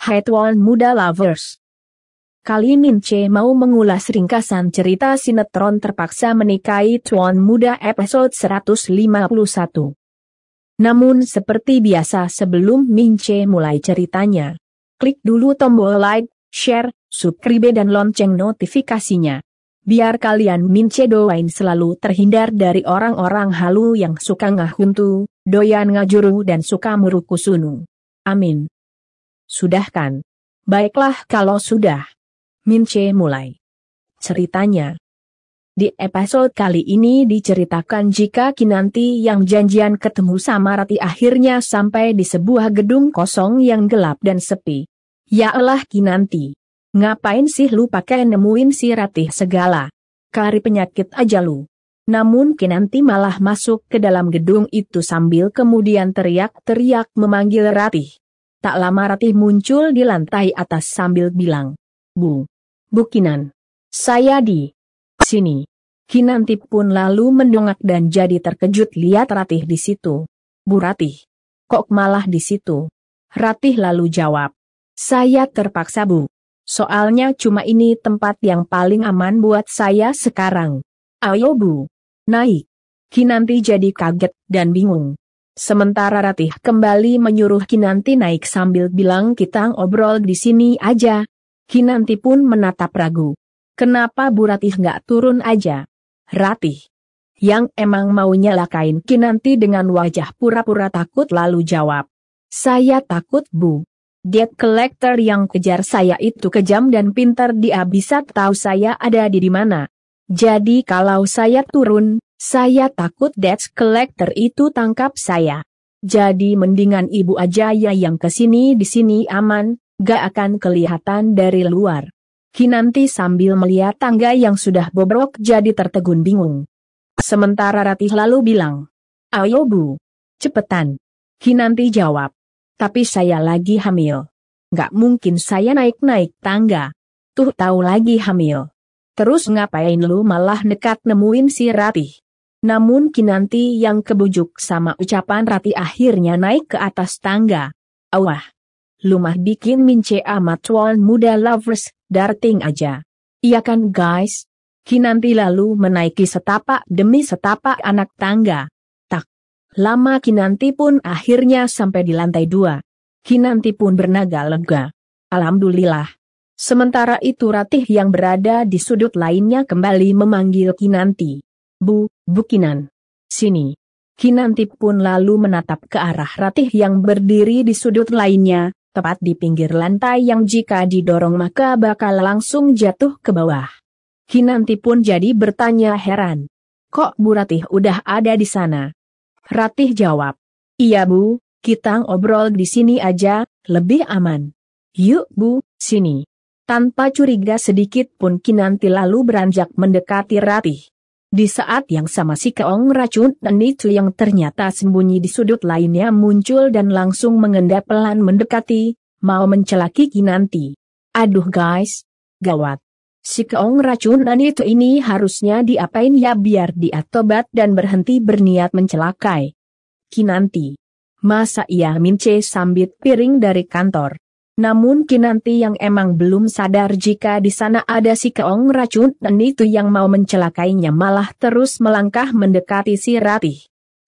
Hai Tuan Muda Lovers. Kali Mince mau mengulas ringkasan cerita sinetron Terpaksa Menikahi Tuan Muda episode 151. Namun seperti biasa sebelum Mince mulai ceritanya, klik dulu tombol like, share, subscribe dan lonceng notifikasinya. Biar kalian Mince doain selalu terhindar dari orang-orang halu yang suka ngahuntu, doyan ngajuru dan suka murukusunu. Amin. Sudah kan? Baiklah kalau sudah. Mince mulai ceritanya. Di episode kali ini diceritakan jika Kinanti yang janjian ketemu sama Ratih akhirnya sampai di sebuah gedung kosong yang gelap dan sepi. Ya elah Kinanti, ngapain sih lu pakai nemuin si Ratih segala? Kari penyakit aja lu. Namun Kinanti malah masuk ke dalam gedung itu sambil kemudian teriak-teriak memanggil Ratih. Tak lama Ratih muncul di lantai atas sambil bilang, Bu Kinan, saya di sini. Kinanti pun lalu mendongak dan jadi terkejut lihat Ratih di situ. Bu Ratih, kok malah di situ? Ratih lalu jawab, saya terpaksa Bu. Soalnya cuma ini tempat yang paling aman buat saya sekarang. Ayo Bu, naik. Kinanti jadi kaget dan bingung. Sementara Ratih kembali menyuruh Kinanti naik sambil bilang kita ngobrol di sini aja. Kinanti pun menatap ragu. Kenapa Bu Ratih nggak turun aja? Ratih, yang emang mau nyelakain Kinanti dengan wajah pura-pura takut lalu jawab. Saya takut Bu. Debt collector yang kejar saya itu kejam dan pintar, dia bisa tahu saya ada di mana. Jadi kalau saya turun, saya takut debt collector itu tangkap saya. Jadi mendingan Ibu aja ya yang kesini, di sini aman, gak akan kelihatan dari luar. Kinanti sambil melihat tangga yang sudah bobrok jadi tertegun bingung. Sementara Ratih lalu bilang, ayo Bu, cepetan. Kinanti jawab, tapi saya lagi hamil. Gak mungkin saya naik-naik tangga. Tuh tahu lagi hamil. Terus ngapain lu malah nekat nemuin si Ratih? Namun Kinanti yang kebujuk sama ucapan Ratih akhirnya naik ke atas tangga. Awah, lu mah bikin Mince amat Tuan Muda Lovers, darting aja. Iya kan guys? Kinanti lalu menaiki setapak demi setapak anak tangga. Tak lama Kinanti pun akhirnya sampai di lantai 2. Kinanti pun bernaga lega. Alhamdulillah. Sementara itu Ratih yang berada di sudut lainnya kembali memanggil Kinanti. Bu Kinan, sini. Kinanti pun lalu menatap ke arah Ratih yang berdiri di sudut lainnya, tepat di pinggir lantai yang jika didorong maka bakal langsung jatuh ke bawah. Kinanti pun jadi bertanya heran. Kok Bu Ratih udah ada di sana? Ratih jawab, iya Bu, kita ngobrol di sini aja, lebih aman. Yuk Bu, sini. Tanpa curiga sedikit pun Kinanti lalu beranjak mendekati Ratih. Di saat yang sama si keong racun dan itu yang ternyata sembunyi di sudut lainnya muncul dan langsung mengendap pelan mendekati, mau mencelaki Kinanti. Aduh guys, gawat. Si keong racun dan itu ini harusnya diapain ya biar dia tobat dan berhenti berniat mencelakai Kinanti. Masa ia Mince sambit piring dari kantor. Namun Kinanti yang emang belum sadar jika di sana ada si keong racun dan itu yang mau mencelakainya malah terus melangkah mendekati si Ratih.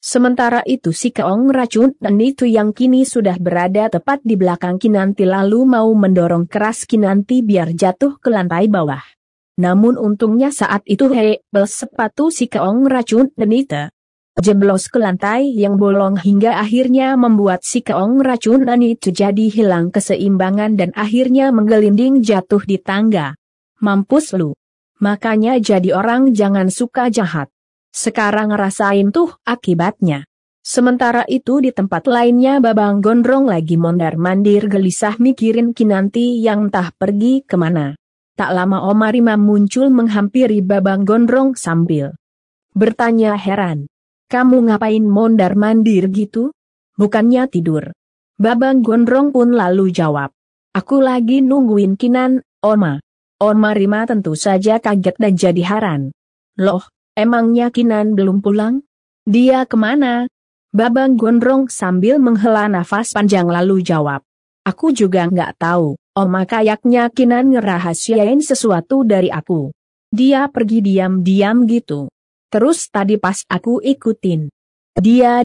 Sementara itu si keong racun dan itu yang kini sudah berada tepat di belakang Kinanti lalu mau mendorong keras Kinanti biar jatuh ke lantai bawah. Namun untungnya saat itu hebel sepatu si keong racun dan itu jeblos ke lantai yang bolong hingga akhirnya membuat si keong racunan itu jadi hilang keseimbangan dan akhirnya menggelinding jatuh di tangga. Mampus lu. Makanya jadi orang jangan suka jahat. Sekarang rasain tuh akibatnya. Sementara itu di tempat lainnya Babang Gondrong lagi mondar-mandir gelisah mikirin Kinanti yang entah pergi kemana. Tak lama Oma Rima muncul menghampiri Babang Gondrong sambil bertanya heran. Kamu ngapain mondar-mandir gitu? Bukannya tidur? Babang Gondrong pun lalu jawab. Aku lagi nungguin Kinan, Oma. Oma Rima tentu saja kaget dan jadi heran. Loh, emangnya Kinan belum pulang? Dia kemana? Babang Gondrong sambil menghela nafas panjang lalu jawab. Aku juga nggak tahu, Oma kayaknya Kinan ngerahasiain sesuatu dari aku. Dia pergi diam-diam gitu. Terus tadi pas aku ikutin dia,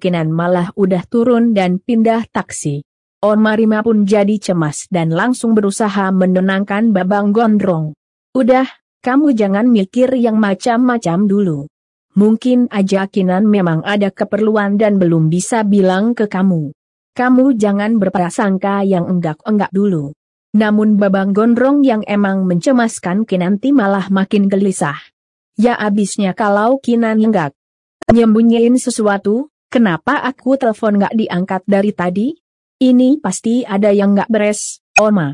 Kinan malah udah turun dan pindah taksi. Oma Rima pun jadi cemas dan langsung berusaha menenangkan Babang Gondrong. Udah, kamu jangan mikir yang macam-macam dulu. Mungkin aja Kinan memang ada keperluan dan belum bisa bilang ke kamu. Kamu jangan berprasangka yang enggak-enggak dulu. Namun Babang Gondrong yang emang mencemaskan Kinanti malah makin gelisah. Ya abisnya kalau Kinan enggak nyembunyiin sesuatu, kenapa aku telepon nggak diangkat dari tadi? Ini pasti ada yang nggak beres, Oma.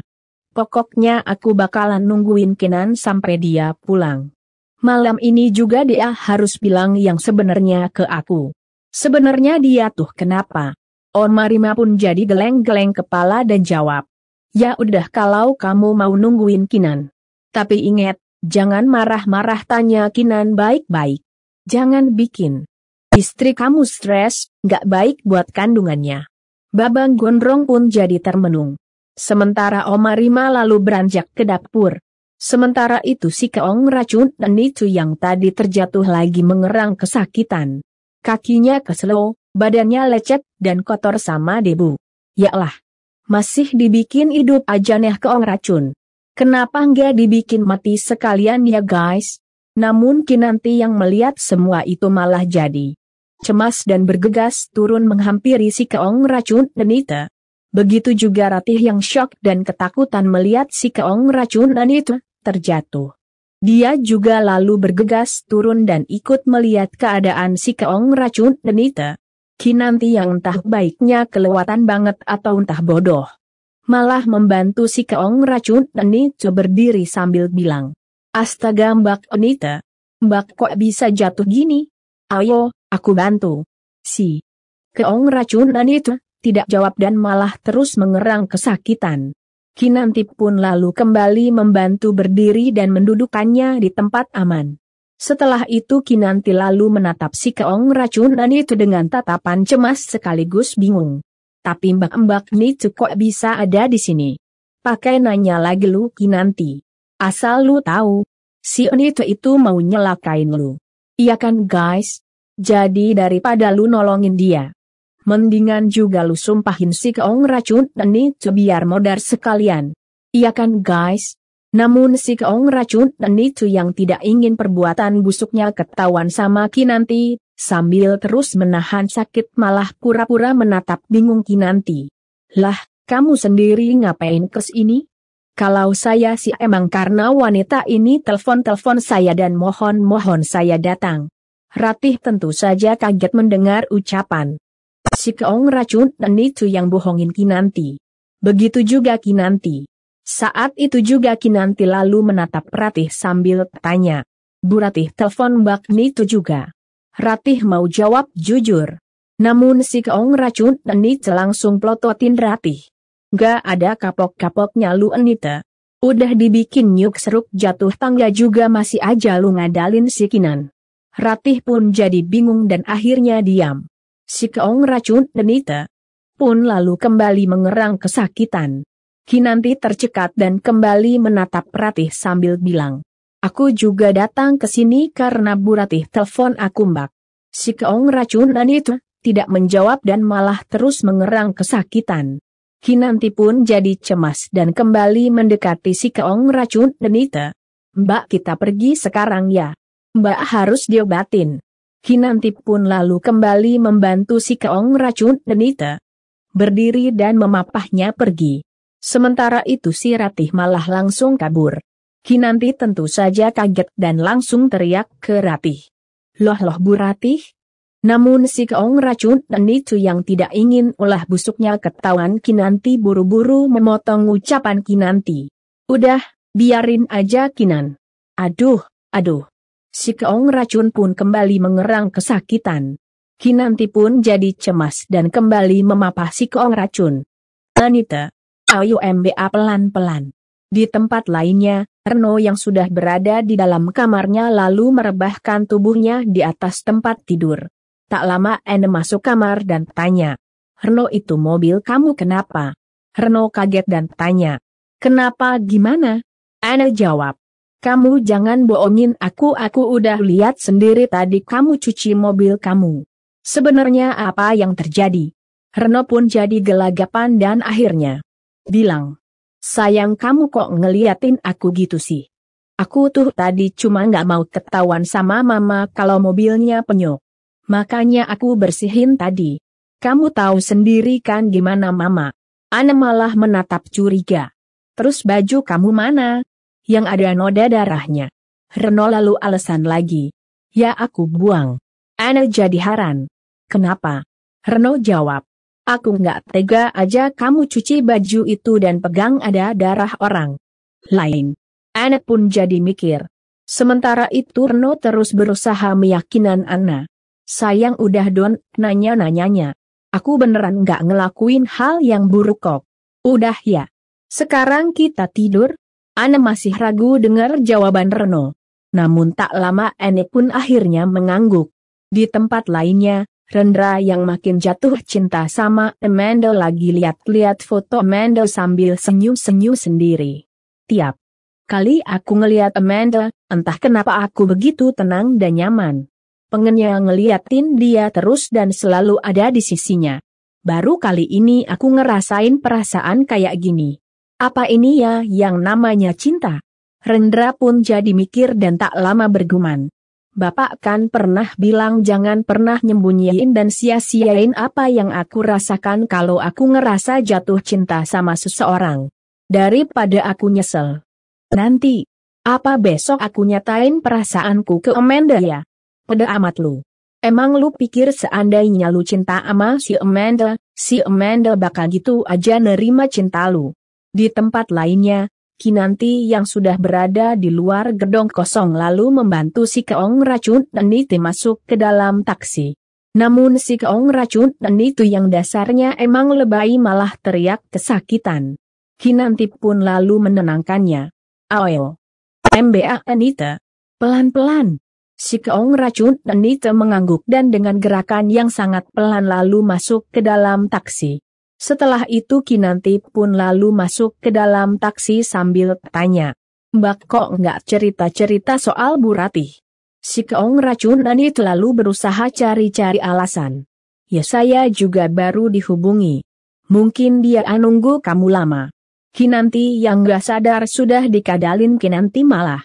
Pokoknya aku bakalan nungguin Kinan sampai dia pulang. Malam ini juga dia harus bilang yang sebenarnya ke aku. Sebenarnya dia tuh kenapa? Oma Rima pun jadi geleng-geleng kepala dan jawab. Ya udah kalau kamu mau nungguin Kinan. Tapi ingat, jangan marah-marah, tanya Kinan baik-baik. Jangan bikin istri kamu stres, nggak baik buat kandungannya. Babang Gondrong pun jadi termenung. Sementara Oma Rima lalu beranjak ke dapur. Sementara itu si Keong racun dan itu yang tadi terjatuh lagi mengerang kesakitan. Kakinya keselo, badannya lecet dan kotor sama debu. Yalah, masih dibikin hidup aja nih Keong racun. Kenapa nggak dibikin mati sekalian ya guys? Namun Kinanti yang melihat semua itu malah jadi cemas dan bergegas turun menghampiri si Keong racun dan itu. Begitu juga Ratih yang syok dan ketakutan melihat si Keong racun dan itu terjatuh. Dia juga lalu bergegas turun dan ikut melihat keadaan si Keong racun dan itu. Kinanti yang entah baiknya kelewatan banget atau entah bodoh, malah membantu si Keong racun dan itu berdiri sambil bilang, "Astaga Mbak Onita, Mbak kok bisa jatuh gini? Ayo, aku bantu." Si Keong racun dan itu tidak jawab dan malah terus mengerang kesakitan. Kinanti pun lalu kembali membantu berdiri dan mendudukkannya di tempat aman. Setelah itu Kinanti lalu menatap si Keong racun dan itu dengan tatapan cemas sekaligus bingung. Tapi Mbak itu kok bisa ada di sini? Pakai nanya lagi lu Kinanti. Asal lu tahu, si Onito itu mau nyelakain lu. Iya kan guys? Jadi daripada lu nolongin dia, mendingan juga lu sumpahin si Keong racun dan itu biar modar sekalian. Iya kan guys? Namun si Keong racun dan itu yang tidak ingin perbuatan busuknya ketahuan sama Kinanti, sambil terus menahan sakit malah pura-pura menatap bingung Kinanti. Lah, kamu sendiri ngapain kesini? Kalau saya sih emang karena wanita ini telepon-telepon saya dan mohon saya datang. Ratih tentu saja kaget mendengar ucapan si Keong racun dan itu yang bohongin Kinanti. Begitu juga Kinanti. Saat itu juga Kinanti lalu menatap Ratih sambil tanya, "Bu Ratih telepon Mbak Nitu juga?" Ratih mau jawab jujur. Namun si Keong racun dan itu langsung plototin Ratih. "Gak ada kapok-kapoknya lu Anita. Udah dibikin nyuk seruk jatuh tangga juga masih aja lu ngadalin si Kinan." Ratih pun jadi bingung dan akhirnya diam. Si Keong racun dan itu pun lalu kembali mengerang kesakitan. Kinanti tercekat dan kembali menatap Ratih sambil bilang, "Aku juga datang ke sini karena Bu Ratih telepon aku Mbak." Si Keong racun dan itu tidak menjawab dan malah terus mengerang kesakitan. Kinanti pun jadi cemas dan kembali mendekati si Keong racun dan itu. "Mbak kita pergi sekarang ya. Mbak harus diobatin." Kinanti pun lalu kembali membantu si Keong racun dan itu berdiri dan memapahnya pergi. Sementara itu si Ratih malah langsung kabur. Kinanti tentu saja kaget dan langsung teriak ke Ratih, "Loh Bu Ratih?" Namun si Keong racun dan itu yang tidak ingin ulah busuknya ketahuan Kinanti buru-buru memotong ucapan Kinanti. "Udah, biarin aja Kinan." Aduh. Si Keong racun pun kembali mengerang kesakitan. Kinanti pun jadi cemas dan kembali memapah si Keong racun. "Anita, ayo MBA pelan-pelan." Di tempat lainnya, Reno yang sudah berada di dalam kamarnya lalu merebahkan tubuhnya di atas tempat tidur. Tak lama Ene masuk kamar dan tanya, "Reno itu mobil kamu kenapa?" Reno kaget dan tanya. Kenapa gimana? Ana jawab. Kamu jangan bohongin aku udah lihat sendiri tadi kamu cuci mobil kamu. Sebenarnya apa yang terjadi? Reno pun jadi gelagapan dan akhirnya bilang. Sayang kamu kok ngeliatin aku gitu sih. Aku tuh tadi cuma nggak mau ketahuan sama mama kalau mobilnya penyok. Makanya aku bersihin tadi. Kamu tahu sendiri kan gimana mama? Ana malah menatap curiga. Terus baju kamu mana? Yang ada noda darahnya. Reno lalu alasan lagi. Ya aku buang. Ana jadi heran. Kenapa? Reno jawab. Aku nggak tega aja kamu cuci baju itu dan pegang ada darah orang lain. Ana pun jadi mikir. Sementara itu Reno terus berusaha meyakinkan Ana. Sayang udah don nanya-nanyanya. Aku beneran nggak ngelakuin hal yang buruk kok. Udah ya. Sekarang kita tidur? Ana masih ragu dengar jawaban Reno. Namun tak lama Ana pun akhirnya mengangguk. Di tempat lainnya, Rendra yang makin jatuh cinta sama Amanda lagi lihat-lihat foto Amanda sambil senyum-senyum sendiri. Tiap kali aku ngeliat Amanda, entah kenapa aku begitu tenang dan nyaman. Pengennya ngeliatin dia terus dan selalu ada di sisinya. Baru kali ini aku ngerasain perasaan kayak gini. Apa ini ya yang namanya cinta? Rendra pun jadi mikir dan tak lama bergumam. Bapak kan pernah bilang jangan pernah nyembunyiin dan sia-siain apa yang aku rasakan kalau aku ngerasa jatuh cinta sama seseorang. Daripada aku nyesel. Nanti, apa besok aku nyatain perasaanku ke Amanda ya? Pede amat lu. Emang lu pikir seandainya lu cinta sama si Amanda bakal gitu aja nerima cinta lu? Di tempat lainnya, Kinanti yang sudah berada di luar gedung kosong lalu membantu si Keong Racun dan itu masuk ke dalam taksi. Namun si Keong Racun dan itu yang dasarnya emang lebay malah teriak kesakitan. Kinanti pun lalu menenangkannya. Ayo. Mbak Anita. Pelan-pelan. Si Keong Racun dan itu mengangguk dan dengan gerakan yang sangat pelan lalu masuk ke dalam taksi. Setelah itu Kinanti pun lalu masuk ke dalam taksi sambil tanya. Mbak kok nggak cerita-cerita soal Bu Ratih? Si Keong Racun dan itu lalu berusaha cari-cari alasan. Ya saya juga baru dihubungi. Mungkin dia nunggu kamu lama. Kinanti yang nggak sadar sudah dikadalin Kinanti malah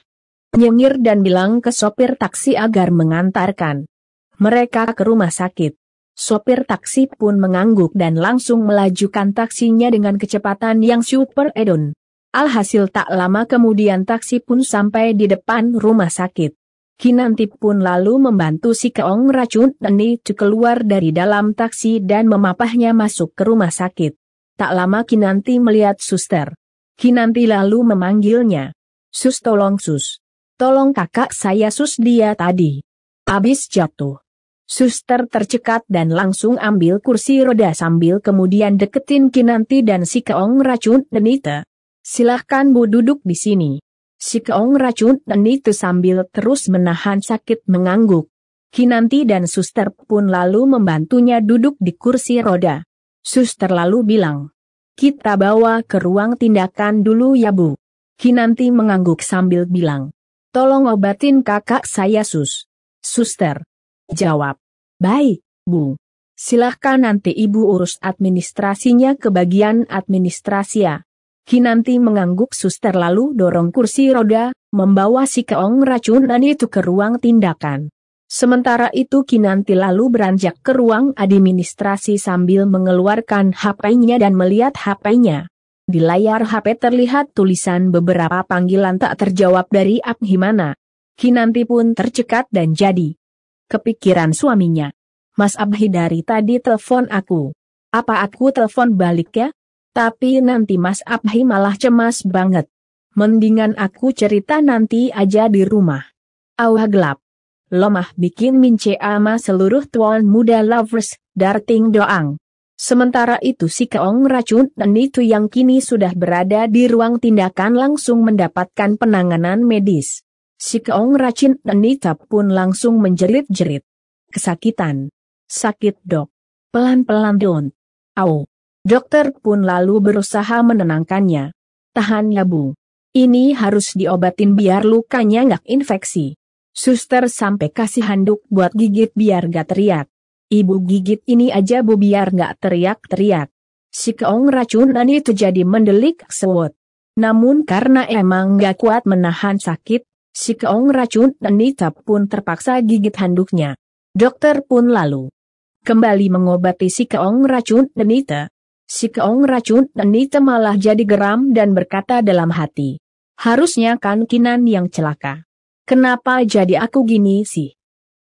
nyengir dan bilang ke sopir taksi agar mengantarkan mereka ke rumah sakit. Sopir taksi pun mengangguk dan langsung melajukan taksinya dengan kecepatan yang super edon. Alhasil tak lama kemudian taksi pun sampai di depan rumah sakit. Kinanti pun lalu membantu si Keong Racun dan itu keluar dari dalam taksi dan memapahnya masuk ke rumah sakit. Tak lama Kinanti melihat suster. Kinanti lalu memanggilnya. Sus tolong sus. Tolong kakak saya sus dia tadi habis jatuh. Suster tercekat dan langsung ambil kursi roda sambil kemudian deketin Kinanti dan si Keong Racun dan itu. Silahkan Bu duduk di sini. Si Keong Racun dan itu sambil terus menahan sakit mengangguk. Kinanti dan suster pun lalu membantunya duduk di kursi roda. Suster lalu bilang, kita bawa ke ruang tindakan dulu ya Bu. Kinanti mengangguk sambil bilang, tolong obatin kakak saya sus. Suster jawab, baik, Bu. Silahkan nanti Ibu urus administrasinya ke bagian administrasi ya. Kinanti mengangguk suster lalu dorong kursi roda, membawa si Keong Racun dan itu ke ruang tindakan. Sementara itu Kinanti lalu beranjak ke ruang administrasi sambil mengeluarkan HP-nya dan melihat HP-nya. Di layar HP terlihat tulisan beberapa panggilan tak terjawab dari Abhimana. Kinanti pun tercekat dan jadi kepikiran suaminya. Mas Abhi dari tadi telepon aku. Apa aku telepon balik ya? Tapi nanti Mas Abhi malah cemas banget. Mendingan aku cerita nanti aja di rumah. Awah gelap. Lomah bikin mince ama seluruh tuan muda lovers, darting doang. Sementara itu si Keong Racun dan itu yang kini sudah berada di ruang tindakan langsung mendapatkan penanganan medis. Si Keong Racun dan itu pun langsung menjerit-jerit. Kesakitan. Sakit dok. Pelan-pelan don. Au. Dokter pun lalu berusaha menenangkannya. Tahan ya Bu. Ini harus diobatin biar lukanya nggak infeksi. Suster sampai kasih handuk buat gigit biar gak teriak. Ibu gigit ini aja Bu biar gak teriak-teriak. Si keong racunan itu jadi mendelik sewot. Namun karena emang gak kuat menahan sakit, si keong racunan itu pun terpaksa gigit handuknya. Dokter pun lalu kembali mengobati si keong racunan itu. Si keong racunan itu malah jadi geram dan berkata dalam hati. Harusnya kan Kinan yang celaka. Kenapa jadi aku gini sih?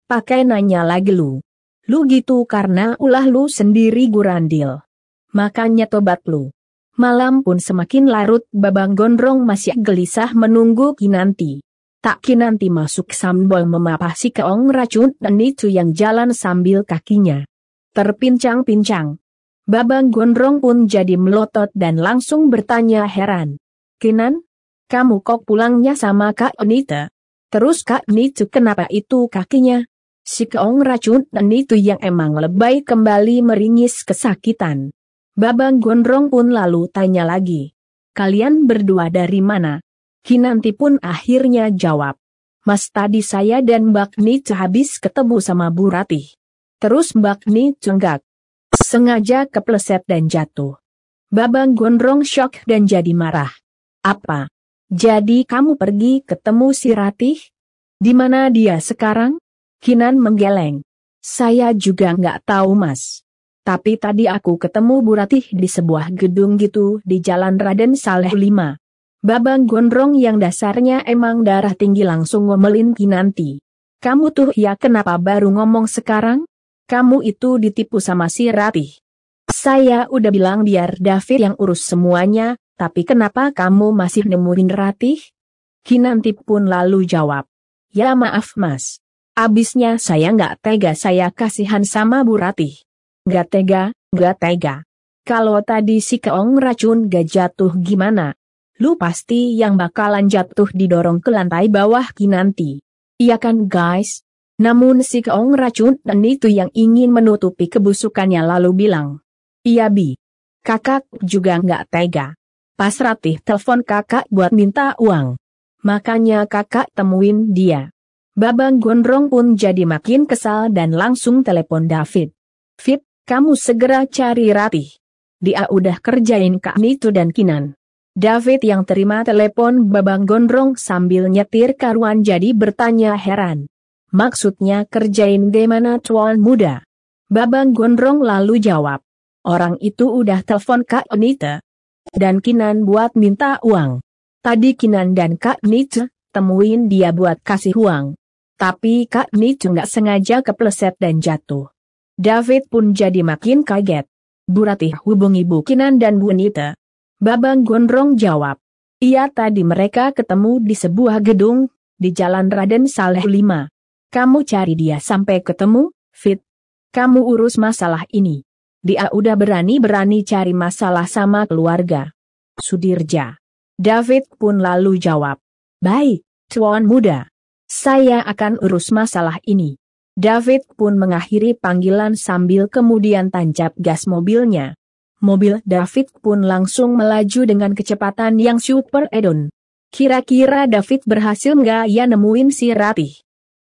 Pakai nanya lagi lu. Lu gitu karena ulah lu sendiri gurandil. Makanya tobat lu. Malam pun semakin larut, Babang Gondrong masih gelisah menunggu Kinanti. Tak Kinanti masuk sambil memapah si keong racunan itu yang jalan sambil kakinya terpincang-pincang. Babang Gondrong pun jadi melotot dan langsung bertanya heran. Kinan, kamu kok pulangnya sama Kak Nita? Terus Kak Nita kenapa itu kakinya? Si keong racunan itu yang emang lebay kembali meringis kesakitan. Babang Gondrong pun lalu tanya lagi. Kalian berdua dari mana? Kinanti pun akhirnya jawab. Mas tadi saya dan Mbak Nita habis ketemu sama Bu Ratih. Terus Mbak Nita enggak sengaja kepleset dan jatuh. Babang Gondrong syok dan jadi marah. Apa? Jadi kamu pergi ketemu si Ratih? Di mana dia sekarang? Kinan menggeleng. Saya juga nggak tahu Mas. Tapi tadi aku ketemu Bu Ratih di sebuah gedung gitu di Jalan Raden Saleh 5. Babang Gondrong yang dasarnya emang darah tinggi langsung ngomelin Kinanti. Kamu tuh ya kenapa baru ngomong sekarang? Kamu itu ditipu sama si Ratih. Saya udah bilang biar David yang urus semuanya, tapi kenapa kamu masih nemuin Ratih? Kinanti pun lalu jawab. Ya maaf Mas. Abisnya saya nggak tega saya kasihan sama Bu Ratih. Nggak tega. Kalau tadi si keong racun gak jatuh gimana? Lu pasti yang bakalan jatuh didorong ke lantai bawah Kinanti. Iya kan guys? Namun si keong racunan itu yang ingin menutupi kebusukannya lalu bilang. Iya Bi. Kakak juga nggak tega. Pas Ratih telepon kakak buat minta uang. Makanya kakak temuin dia. Babang Gondrong pun jadi makin kesal dan langsung telepon David. Fit, kamu segera cari Ratih. Dia udah kerjain Kak Nitu dan Kinan. David yang terima telepon Babang Gondrong sambil nyetir karuan jadi bertanya heran. Maksudnya kerjain gimana tuan muda? Babang Gondrong lalu jawab. Orang itu udah telepon Kak Nita dan Kinan buat minta uang. Tadi Kinan dan Kak Nita temuin dia buat kasih uang. Tapi Kak Nita nggak sengaja kepleset dan jatuh. David pun jadi makin kaget. Bu Ratih hubungi Bu Kinan dan Bu Nita. Babang Gondrong jawab. Iya tadi mereka ketemu di sebuah gedung di Jalan Raden Saleh 5. Kamu cari dia sampai ketemu, Fit. Kamu urus masalah ini. Dia udah berani-berani cari masalah sama keluarga Sudirja. David pun lalu jawab. Baik, tuan muda. Saya akan urus masalah ini. David pun mengakhiri panggilan sambil kemudian tancap gas mobilnya. Mobil David pun langsung melaju dengan kecepatan yang super edon. Kira-kira David berhasil nggak ya nemuin si Ratih?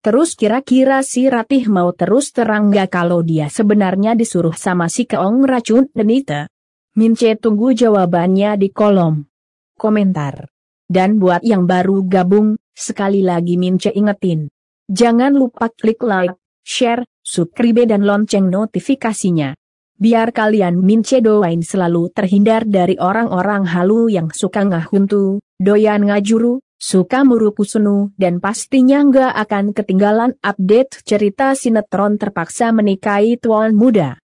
Terus kira-kira si Ratih mau terus terang nggak kalau dia sebenarnya disuruh sama si keong racun Denita? Mince tunggu jawabannya di kolom komentar. Dan buat yang baru gabung, sekali lagi Mince ingetin. Jangan lupa klik like, share, subscribe dan lonceng notifikasinya. Biar kalian Mince doain selalu terhindar dari orang-orang halu yang suka ngahuntu, doyan ngajuru, suka murukusunu dan pastinya nggak akan ketinggalan update cerita sinetron terpaksa menikahi tuan muda.